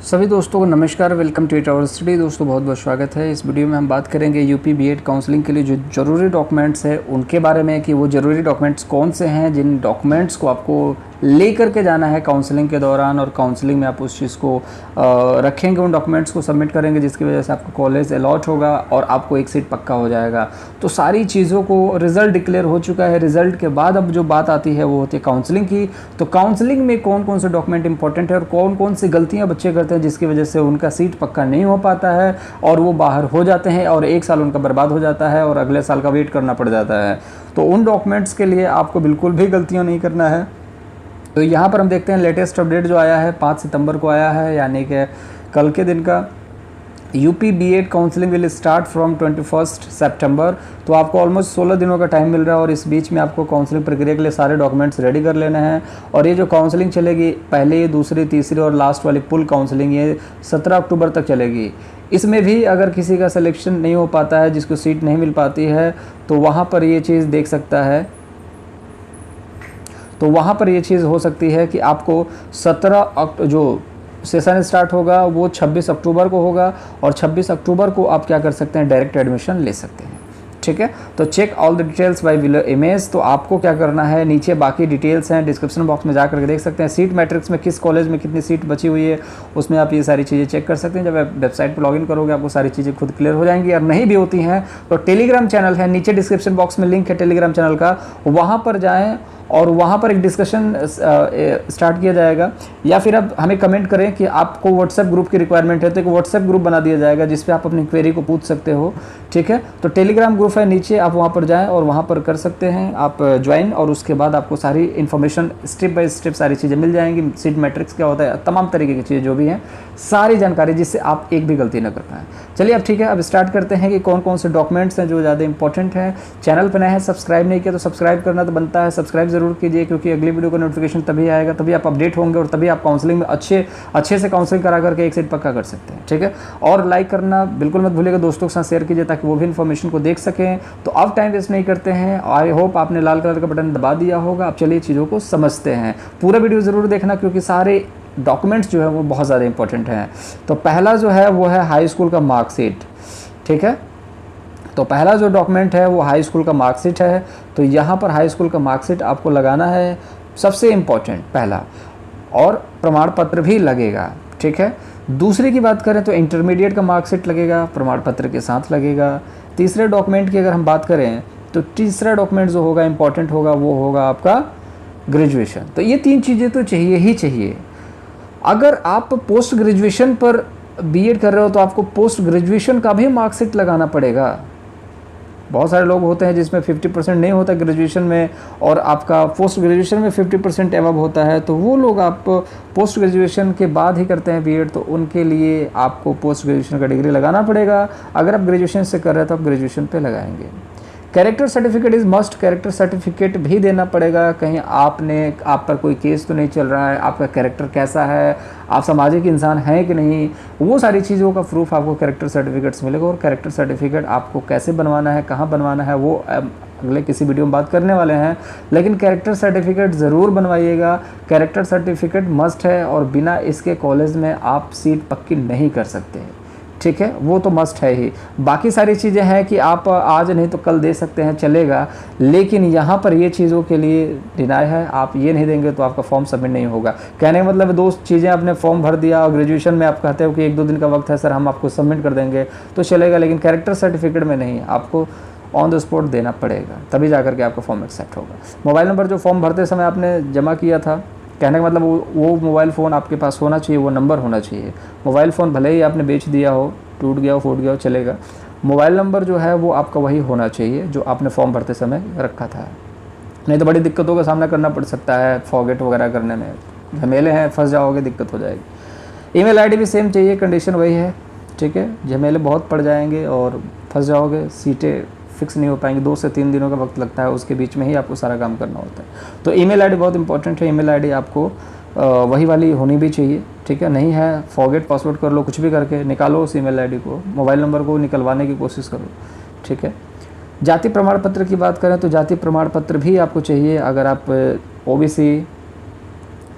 सभी दोस्तों को नमस्कार, वेलकम टू आवर स्टडी। दोस्तों बहुत बहुत स्वागत है। इस वीडियो में हम बात करेंगे यूपी बीएड काउंसलिंग के लिए जो ज़रूरी डॉक्यूमेंट्स है उनके बारे में कि वो ज़रूरी डॉक्यूमेंट्स कौन से हैं, जिन डॉक्यूमेंट्स को आपको लेकर के जाना है काउंसलिंग के दौरान, और काउंसलिंग में आप उस चीज़ को रखेंगे, उन डॉक्यूमेंट्स को सबमिट करेंगे जिसकी वजह से आपको कॉलेज अलॉट होगा और आपको एक सीट पक्का हो जाएगा। तो सारी चीज़ों को रिज़ल्ट डिक्लेयर हो चुका है। रिज़ल्ट के बाद अब जो बात आती है वो होती है काउंसलिंग की। तो काउंसलिंग में कौन कौन से डॉक्यूमेंट इंपॉर्टेंट है और कौन कौन सी गलतियाँ बच्चे करते हैं जिसकी वजह से उनका सीट पक्का नहीं हो पाता है और वो बाहर हो जाते हैं और एक साल उनका बर्बाद हो जाता है और अगले साल का वेट करना पड़ जाता है। तो उन डॉक्यूमेंट्स के लिए आपको बिल्कुल भी गलतियाँ नहीं करना है। तो यहाँ पर हम देखते हैं लेटेस्ट अपडेट जो आया है 5 सितंबर को आया है, यानी कि कल के दिन का। UP BEd counselling will start from 21 सितंबर। तो आपको ऑलमोस्ट 16 दिनों का टाइम मिल रहा है और इस बीच में आपको काउंसलिंग प्रक्रिया के लिए सारे डॉक्यूमेंट्स रेडी कर लेने हैं। और ये जो काउंसलिंग चलेगी, पहली, दूसरी, तीसरी और लास्ट वाली पुल काउंसलिंग, ये 17 अक्टूबर तक चलेगी। इसमें भी अगर किसी का सिलेक्शन नहीं हो पाता है, जिसको सीट नहीं मिल पाती है, तो वहाँ पर ये चीज़ देख सकता है। तो वहाँ पर ये चीज़ हो सकती है कि आपको 17 जो सेशन स्टार्ट होगा वो 26 अक्टूबर को होगा और 26 अक्टूबर को आप क्या कर सकते हैं, डायरेक्ट एडमिशन ले सकते हैं। ठीक है, तो check all the details by below image. तो आपको क्या करना है, नीचे बाकी डिटेल्स हैं, डिस्क्रिप्शन बॉक्स में जा करके देख सकते हैं। सीट मैट्रिक्स में किस कॉलेज में कितनी सीट बची हुई है उसमें आप ये सारी चीज़ें चेक कर सकते हैं। जब आप वेबसाइट पर लॉगिन करोगे आपको सारी चीज़ें खुद क्लियर हो जाएंगी। और नहीं भी होती हैं तो टेलीग्राम चैनल है, नीचे डिस्क्रिप्शन बॉक्स में लिंक है टेलीग्राम चैनल का, वहाँ पर जाएँ और वहाँ पर एक डिस्कशन स्टार्ट किया जाएगा। या फिर आप हमें कमेंट करें कि आपको व्हाट्सएप ग्रुप की रिक्वायरमेंट है तो एक व्हाट्सएप ग्रुप बना दिया जाएगा जिस पे आप अपनी क्वेरी को पूछ सकते हो। ठीक है, तो टेलीग्राम ग्रुप है नीचे, आप वहाँ पर जाएं और वहाँ पर कर सकते हैं आप ज्वाइन। और उसके बाद आपको सारी इन्फॉर्मेशन स्टेप बाय स्टेप सारी चीज़ें मिल जाएंगी। सीट मैट्रिक्स क्या होता है, तमाम तरीके की चीज़ें जो भी हैं, सारी जानकारी, जिससे आप एक भी गलती न कर पाएँ। चलिए अब ठीक है, अब स्टार्ट करते हैं कि कौन कौन से डॉक्यूमेंट्स हैं जो ज़्यादा इंपॉर्टेंट हैं। चैनल पर नए हैं, सब्सक्राइब नहीं किया तो सब्सक्राइब करना तो बनता है, सब्सक्राइब जरूर कीजिए, क्योंकि अगली वीडियो का नोटिफिकेशन तभी आएगा, तभी आप अपडेट होंगे और तभी आप काउंसलिंग में अच्छे से काउंसलिंग करा करके एक सीट पक्का कर सकते हैं। ठीक है, और लाइक करना बिल्कुल मत भूलिएगा, दोस्तों के साथ शेयर कीजिए ताकि वो भी इन्फॉर्मेशन को देख सकें। तो अब टाइम वेस्ट नहीं करते हैं, आई होप आपने लाल कलर का बटन दबा दिया होगा। अब चलिए चीज़ों को समझते हैं। पूरा वीडियो ज़रूर देखना क्योंकि सारे डॉक्यूमेंट्स जो है वो बहुत ज़्यादा इंपॉर्टेंट हैं। तो पहला जो है वो है हाई स्कूल का मार्कशीट। ठीक है, तो पहला जो डॉक्यूमेंट है वो हाई स्कूल का मार्कशीट है। तो यहाँ पर हाई स्कूल का मार्कशीट आपको लगाना है, सबसे इम्पोर्टेंट पहला, और प्रमाण पत्र भी लगेगा। ठीक है, दूसरी की बात करें तो इंटरमीडिएट का मार्कशीट लगेगा, प्रमाण पत्र के साथ लगेगा। तीसरे डॉक्यूमेंट की अगर हम बात करें तो तीसरा डॉक्यूमेंट जो होगा इम्पॉर्टेंट होगा वो होगा आपका ग्रेजुएशन। तो ये तीन चीज़ें तो चाहिए ही चाहिए। अगर आप पोस्ट ग्रेजुएशन पर बीएड कर रहे हो तो आपको पोस्ट ग्रेजुएशन का भी मार्कशीट लगाना पड़ेगा। बहुत सारे लोग होते हैं जिसमें 50% नहीं होता ग्रेजुएशन में और आपका पोस्ट ग्रेजुएशन में 50% एवब होता है, तो वो लोग आप पोस्ट ग्रेजुएशन के बाद ही करते हैं बीएड, तो उनके लिए आपको पोस्ट ग्रेजुएशन का डिग्री लगाना पड़ेगा। अगर आप ग्रेजुएशन से कर रहे हैं तो आप ग्रेजुएशन पे लगाएंगे। Character certificate is must, character certificate भी देना पड़ेगा। कहीं आप पर कोई केस तो नहीं चल रहा है, आपका कैरेक्टर कैसा है, आप सामाजिक इंसान हैं कि नहीं, वो सारी चीज़ों का प्रूफ आपको कैरेक्टर सर्टिफिकेट्स मिलेगा। और कैरेक्टर सर्टिफिकेट आपको कैसे बनवाना है, कहाँ बनवाना है, वो अगले किसी वीडियो में बात करने वाले हैं। लेकिन कैरेक्टर सर्टिफिकेट ज़रूर बनवाइएगा। कैरेक्टर सर्टिफिकेट मस्ट है और बिना इसके कॉलेज में आप सीट पक्की नहीं कर सकते। ठीक है, वो तो मस्ट है ही। बाकी सारी चीज़ें हैं कि आप आज नहीं तो कल दे सकते हैं, चलेगा। लेकिन यहाँ पर ये चीज़ों के लिए डिनाई है, आप ये नहीं देंगे तो आपका फॉर्म सबमिट नहीं होगा। कहने का मतलब दो चीज़ें, आपने फॉर्म भर दिया और ग्रेजुएशन में आप कहते हो कि 1-2 दिन का वक्त है सर, हम आपको सबमिट कर देंगे तो चलेगा, लेकिन कैरेक्टर सर्टिफिकेट में नहीं, आपको ऑन द स्पॉट देना पड़ेगा, तभी जा करके आपका फॉर्म एक्सेप्ट होगा। मोबाइल नंबर जो फॉर्म भरते समय आपने जमा किया था, कहने का मतलब वो मोबाइल फ़ोन आपके पास होना चाहिए, वो नंबर होना चाहिए। मोबाइल फ़ोन भले ही आपने बेच दिया हो, टूट गया हो, फूट गया हो, चलेगा, मोबाइल नंबर जो है वो आपका वही होना चाहिए जो आपने फॉर्म भरते समय रखा था। नहीं तो बड़ी दिक्कतों का सामना करना पड़ सकता है, फॉरगेट वगैरह करने में झमेले हैं, फंस जाओगे, दिक्कत हो जाएगी। ईमेल आईडी भी सेम चाहिए, कंडीशन वही है। ठीक है, झमेले बहुत पड़ जाएंगे और फंस जाओगे, सीटें फिक्स नहीं हो पाएंगी। 2 से 3 दिनों का वक्त लगता है, उसके बीच में ही आपको सारा काम करना होता है। तो ईमेल आईडी बहुत इंपॉर्टेंट है। ईमेल आईडी आपको वही वाली होनी भी चाहिए। ठीक है, नहीं है फॉरगेट पासवर्ड कर लो, कुछ भी करके निकालो उस ईमेल आईडी को, मोबाइल नंबर को निकलवाने की कोशिश करो। ठीक है, जाति प्रमाण पत्र की बात करें तो जाति प्रमाण पत्र भी आपको चाहिए। अगर आप ओबीसी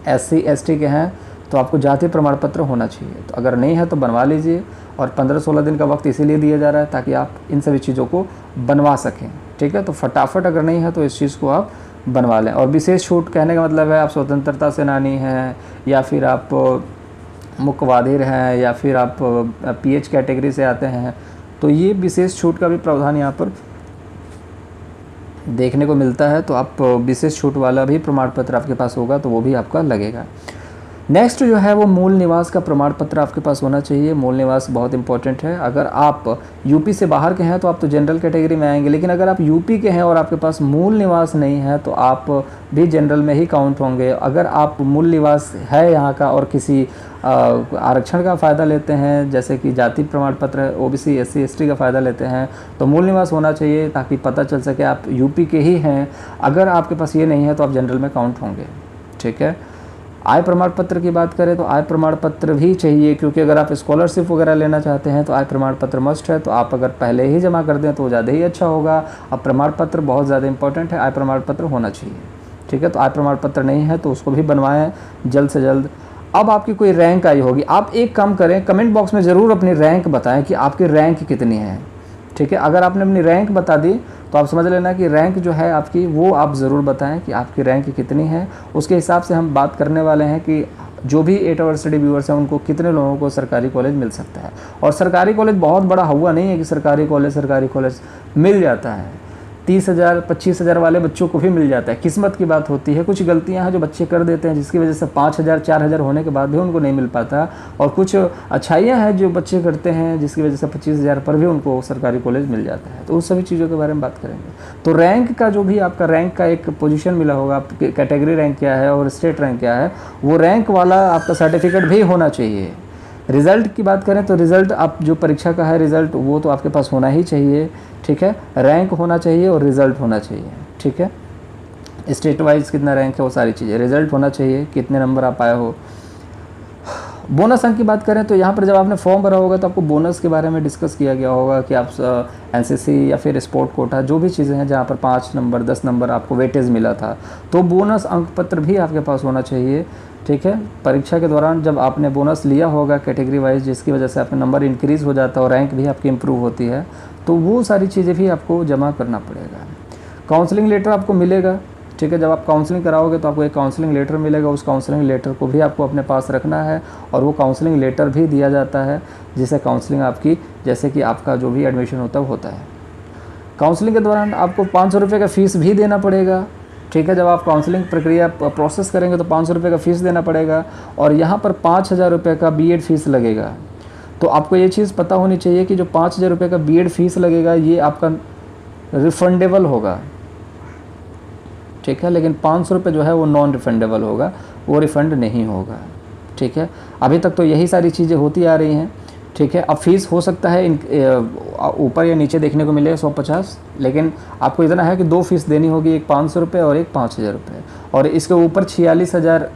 SC ST के हैं तो आपको जाति प्रमाण पत्र होना चाहिए। तो अगर नहीं है तो बनवा लीजिए, और 15-16 दिन का वक्त इसीलिए दिया जा रहा है ताकि आप इन सभी चीज़ों को बनवा सकें, ठीक है। तो फटाफट अगर नहीं है तो इस चीज़ को आप बनवा लें। और विशेष छूट कहने का मतलब है आप स्वतंत्रता सेनानी हैं, या फिर आप मुकवादिर हैं, या फिर आप PH कैटेगरी से आते हैं, तो ये विशेष छूट का भी प्रावधान यहाँ पर देखने को मिलता है। तो आप विशेष छूट वाला भी प्रमाण पत्र आपके पास होगा तो वो भी आपका लगेगा। नेक्स्ट जो है वो मूल निवास का प्रमाण पत्र आपके पास होना चाहिए। मूल निवास बहुत इंपॉर्टेंट है। अगर आप यूपी से बाहर के हैं तो आप तो जनरल कैटेगरी में आएंगे, लेकिन अगर आप यूपी के हैं और आपके पास मूल निवास नहीं है तो आप भी जनरल में ही काउंट होंगे। अगर आप मूल निवास है यहाँ का और किसी आरक्षण का फ़ायदा लेते हैं, जैसे कि जाति प्रमाण पत्र, OBC SC ST का फ़ायदा लेते हैं, तो मूल निवास होना चाहिए ताकि पता चल सके आप यूपी के ही हैं। अगर आपके पास ये नहीं है तो आप जनरल में काउंट होंगे, ठीक है। आय प्रमाण पत्र की बात करें तो आय प्रमाण पत्र भी चाहिए, क्योंकि अगर आप स्कॉलरशिप वगैरह लेना चाहते हैं तो आय प्रमाण पत्र मस्ट है। तो आप अगर पहले ही जमा कर दें तो ज़्यादा ही अच्छा होगा। अब प्रमाण पत्र बहुत ज़्यादा इंपॉर्टेंट है, आय प्रमाण पत्र होना चाहिए, ठीक है। तो आय प्रमाण पत्र नहीं है तो उसको भी बनवाएं जल्द से जल्द। अब आपकी कोई रैंक आई होगी, आप एक काम करें, कमेंट बॉक्स में ज़रूर अपनी रैंक बताएं कि आपकी रैंक कितनी है, ठीक है। अगर आपने अपनी रैंक बता दी तो आप समझ लेना कि रैंक जो है आपकी वो आप ज़रूर बताएं कि आपकी रैंक कितनी है। उसके हिसाब से हम बात करने वाले हैं कि जो भी 8 आवर स्टडी व्यूअर्स हैं उनको कितने लोगों को सरकारी कॉलेज मिल सकता है। और सरकारी कॉलेज बहुत बड़ा हुआ नहीं है कि सरकारी कॉलेज मिल जाता है। 30,000 25,000 वाले बच्चों को भी मिल जाता है, किस्मत की बात होती है। कुछ गलतियां हैं जो बच्चे कर देते हैं जिसकी वजह से 5,000 4,000 होने के बाद भी उनको नहीं मिल पाता, और कुछ अच्छाइयां हैं जो बच्चे करते हैं जिसकी वजह से 25,000 पर भी उनको सरकारी कॉलेज मिल जाता है। तो उस सभी चीज़ों के बारे में बात करेंगे। तो रैंक का जो भी आपका रैंक का एक पोजीशन मिला होगा, आपकी कैटेगरी रैंक क्या है और स्टेट रैंक क्या है, वो रैंक वाला आपका सर्टिफिकेट भी होना चाहिए। रिज़ल्ट की बात करें तो रिज़ल्ट आप जो परीक्षा का है रिज़ल्ट वो तो आपके पास होना ही चाहिए, ठीक है। रैंक होना चाहिए और रिज़ल्ट होना चाहिए, ठीक है। स्टेट वाइज कितना रैंक है वो सारी चीज़ें, रिज़ल्ट होना चाहिए, कितने नंबर आप आए हो। बोनस अंक की बात करें तो यहाँ पर जब आपने फॉर्म भरा होगा तो आपको बोनस के बारे में डिस्कस किया गया होगा कि आप NCC या फिर स्पोर्ट कोटा जो भी चीज़ें हैं जहाँ पर 5 नंबर 10 नंबर आपको वेटेज मिला था, तो बोनस अंक पत्र भी आपके पास होना चाहिए, ठीक है। परीक्षा के दौरान जब आपने बोनस लिया होगा कैटेगरी वाइज, जिसकी वजह से आपका नंबर इंक्रीज़ हो जाता है और रैंक भी आपकी इम्प्रूव होती है, तो वो सारी चीज़ें भी आपको जमा करना पड़ेगा। काउंसलिंग लेटर आपको मिलेगा, ठीक है। जब आप काउंसलिंग कराओगे तो आपको एक काउंसलिंग लेटर मिलेगा, उस काउंसलिंग लेटर को भी आपको अपने पास रखना है, और वो काउंसलिंग लेटर भी दिया जाता है जिससे काउंसलिंग आपकी, जैसे कि आपका जो भी एडमिशन होता है। काउंसलिंग के दौरान आपको 500 रुपये का फ़ीस भी देना पड़ेगा, ठीक है। जब आप काउंसलिंग प्रक्रिया प्रोसेस करेंगे तो 500 रुपये का फ़ीस देना पड़ेगा, और यहाँ पर 5,000 रुपये का B.Ed फ़ीस लगेगा। तो आपको ये चीज़ पता होनी चाहिए कि जो 5,000 रुपये का B.Ed फ़ीस लगेगा ये आपका रिफंडेबल होगा, ठीक है। लेकिन 500 रुपये जो है वो नॉन रिफंडेबल होगा, वो रिफ़ंड नहीं होगा, ठीक है। अभी तक तो यही सारी चीज़ें होती आ रही हैं, ठीक है। अब फीस हो सकता है ऊपर या नीचे देखने को मिले 150, लेकिन आपको इतना है कि 2 फीस देनी होगी, एक 500 रुपये और एक 5,000 रुपये, और इसके ऊपर 46,000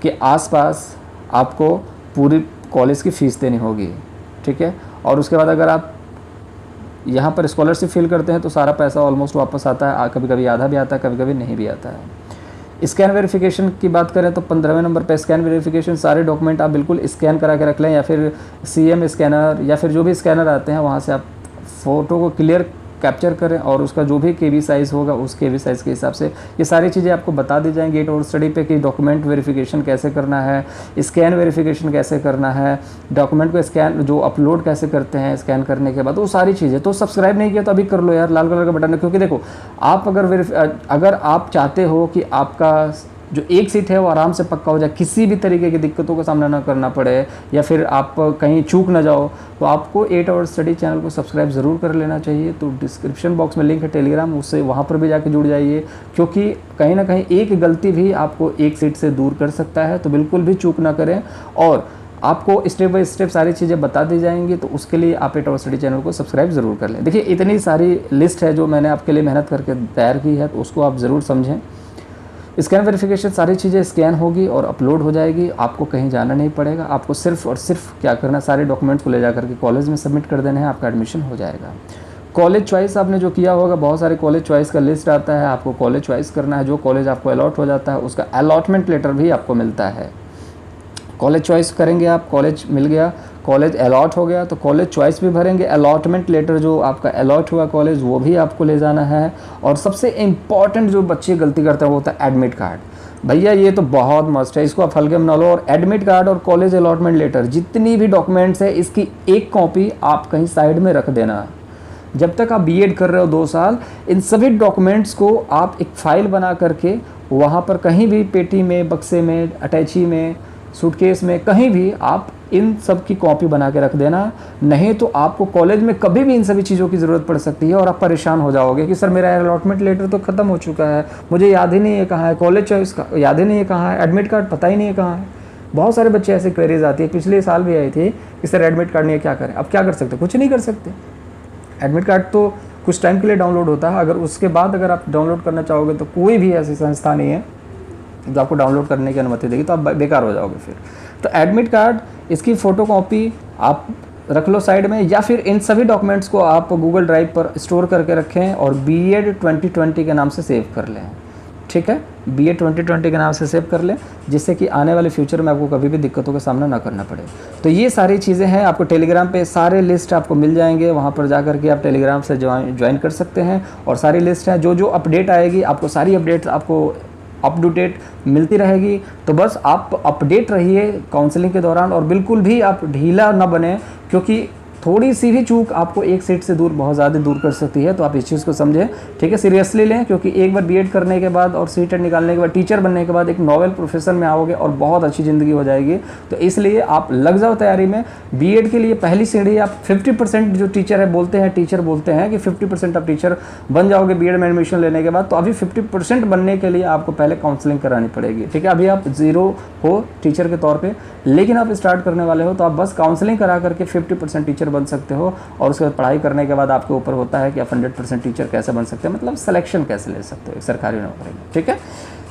के आसपास आपको पूरी कॉलेज की फ़ीस देनी होगी, ठीक है। और उसके बाद अगर आप यहाँ पर स्कॉलरशिप फिल करते हैं तो सारा पैसा ऑलमोस्ट वापस आता है, कभी कभी आधा भी आता है, कभी कभी नहीं भी आता है। स्कैन वेरिफिकेशन की बात करें तो 15वें नंबर पे स्कैन वेरिफिकेशन, सारे डॉक्यूमेंट आप बिल्कुल स्कैन करा के रख लें, या फिर CM स्कैनर या फिर जो भी स्कैनर आते हैं वहाँ से आप फ़ोटो को क्लियर कैप्चर करें, और उसका जो भी KB साइज़ होगा उस KB साइज़ के हिसाब से ये सारी चीज़ें आपको बता दी जाएंगी 8 आवर स्टडी पे कि डॉक्यूमेंट वेरिफिकेशन कैसे करना है, स्कैन वेरिफिकेशन कैसे करना है, डॉक्यूमेंट को स्कैन जो अपलोड कैसे करते हैं स्कैन करने के बाद, वो सारी चीज़ें। तो सब्सक्राइब नहीं किया तो अभी कर लो यार, लाल कलर का बटन है, क्योंकि देखो आप अगर आप चाहते हो कि आपका जो एक सीट है वो आराम से पक्का हो जाए, किसी भी तरीके की दिक्कतों का सामना ना करना पड़े, या फिर आप कहीं चूक ना जाओ, तो आपको 8 आवर स्टडी चैनल को सब्सक्राइब ज़रूर कर लेना चाहिए। तो डिस्क्रिप्शन बॉक्स में लिंक है टेलीग्राम, उससे वहाँ पर भी जाके जुड़ जाइए, क्योंकि कहीं ना कहीं एक गलती भी आपको एक सीट से दूर कर सकता है। तो बिल्कुल भी चूक ना करें, और आपको स्टेप बाय स्टेप सारी चीज़ें बता दी जाएंगी, तो उसके लिए आप 8 आवर स्टडी चैनल को सब्सक्राइब ज़रूर कर लें। देखिए इतनी सारी लिस्ट है जो मैंने आपके लिए मेहनत करके तैयार की है, तो उसको आप ज़रूर समझें। स्कैन वेरिफिकेशन सारी चीज़ें स्कैन होगी और अपलोड हो जाएगी, आपको कहीं जाना नहीं पड़ेगा, आपको सिर्फ और सिर्फ क्या करना, सारे डॉक्यूमेंट्स को ले जा करके कॉलेज में सबमिट कर देना है, आपका एडमिशन हो जाएगा। कॉलेज चॉइस आपने जो किया होगा, बहुत सारे कॉलेज चॉइस का लिस्ट आता है, आपको कॉलेज चॉइस करना है, जो कॉलेज आपको अलॉट हो जाता है उसका अलॉटमेंट लेटर भी आपको मिलता है, कॉलेज चॉइस करेंगे आप, कॉलेज मिल गया, कॉलेज अलॉट हो गया तो कॉलेज चॉइस भी भरेंगे, अलॉटमेंट लेटर जो आपका अलॉट हुआ कॉलेज वो भी आपको ले जाना है। और सबसे इम्पॉर्टेंट जो बच्चे गलती करते हैं वो होता है एडमिट कार्ड। भैया ये तो बहुत मस्ट है, इसको आप हल्के में ना लो। और एडमिट कार्ड और कॉलेज अलॉटमेंट लेटर जितनी भी डॉक्यूमेंट्स है इसकी एक कॉपी आप कहीं साइड में रख देना। जब तक आप बीएड कर रहे हो 2 साल, इन सभी डॉक्यूमेंट्स को आप एक फ़ाइल बना करके वहाँ पर कहीं भी पेटी में, बक्से में, अटैची में, सूटकेस में, कहीं भी आप इन सब की कॉपी बना के रख देना। नहीं तो आपको कॉलेज में कभी भी इन सभी चीज़ों की ज़रूरत पड़ सकती है और आप परेशान हो जाओगे कि सर मेरा अलॉटमेंट लेटर तो ख़त्म हो चुका है, मुझे याद ही नहीं है कहाँ है, कॉलेज चॉइस का याद ही नहीं है कहाँ है, एडमिट कार्ड पता ही नहीं है कहाँ है। बहुत सारे बच्चे ऐसे क्वेरीज आती है, पिछले साल भी आई थी कि सर एडमिट कार्ड नहीं है, क्या करें। अब क्या कर सकते, कुछ नहीं कर सकते। एडमिट कार्ड तो कुछ टाइम के लिए डाउनलोड होता है, अगर उसके बाद अगर आप डाउनलोड करना चाहोगे तो कोई भी ऐसी संस्था नहीं है जो आपको डाउनलोड करने की अनुमति देगी, तो आप बेकार हो जाओगे फिर। तो एडमिट कार्ड, इसकी फ़ोटो कॉपी आप रख लो साइड में, या फिर इन सभी डॉक्यूमेंट्स को आप गूगल ड्राइव पर स्टोर करके रखें और बीएड 2020 के नाम से सेव कर लें। ठीक है, बीएड 2020 के नाम से सेव कर लें, जिससे कि आने वाले फ्यूचर में आपको कभी भी दिक्कतों का सामना ना करना पड़े। तो ये सारी चीज़ें हैं, आपको टेलीग्राम पे सारे लिस्ट आपको मिल जाएंगे, वहाँ पर जा करके आप टेलीग्राम से ज्वाइन कर सकते हैं। और सारी लिस्ट है, जो अपडेट आएगी आपको सारी अपडेट्स आपको अप टू डेट मिलती रहेगी। तो बस आप अपडेट रहिए काउंसलिंग के दौरान, और बिल्कुल भी आप ढीला ना बने, क्योंकि थोड़ी सी भी चूक आपको एक सीट से दूर बहुत ज़्यादा दूर कर सकती है। तो आप इस चीज़ को समझें, ठीक है, सीरियसली लें, क्योंकि एक बार बीएड करने के बाद और सीटेट निकालने के बाद, टीचर बनने के बाद एक नोवेल प्रोफेशन में आओगे और बहुत अच्छी ज़िंदगी हो जाएगी। तो इसलिए आप लग जाओ तैयारी में। बीएड के लिए पहली सीढ़ी आप 50% जो टीचर है बोलते हैं, टीचर बोलते हैं कि 50% आप टीचर बन जाओगे बीएड में एडमिशन लेने के बाद। तो अभी 50% बनने के लिए आपको पहले काउंसलिंग करानी पड़ेगी। ठीक है, अभी आप 0 हो टीचर के तौर पर, लेकिन आप स्टार्ट करने वाले हो, तो आप बस काउंसलिंग करा करके 50% टीचर बन सकते हो। और उसके बाद पढ़ाई करने के बाद आपके ऊपर होता है कि आप 100% टीचर कैसे बन सकते हैं, मतलब सिलेक्शन कैसे ले सकते हो सरकारी नौकरी में। ठीक है,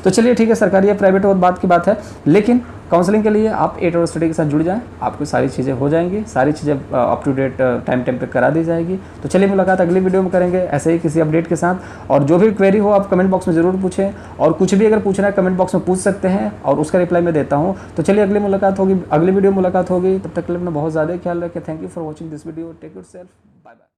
तो चलिए ठीक है, सरकारी या प्राइवेट वो बात की बात है, लेकिन काउंसलिंग के लिए आप 8 आवर स्टडी के साथ जुड़ जाएं, आपको सारी चीज़ें हो जाएंगी, सारी चीज़ें अप टू डेट टाइम पे करा दी जाएगी। तो चलिए मुलाकात अगली वीडियो में करेंगे ऐसे ही किसी अपडेट के साथ। और जो भी क्वेरी हो आप कमेंट बॉक्स में ज़रूर पूछें, और कुछ भी अगर पूछना है कमेंट बॉक्स में पूछ सकते हैं और उसका रिप्लाई मैं देता हूँ। तो चलिए अगली मुलाकात होगी, अगली वीडियो मुलाकात होगी, तब तक के लिए अपना बहुत ज़्यादा ख्याल रखें। Thank you for watching this video, take yourself, bye bye.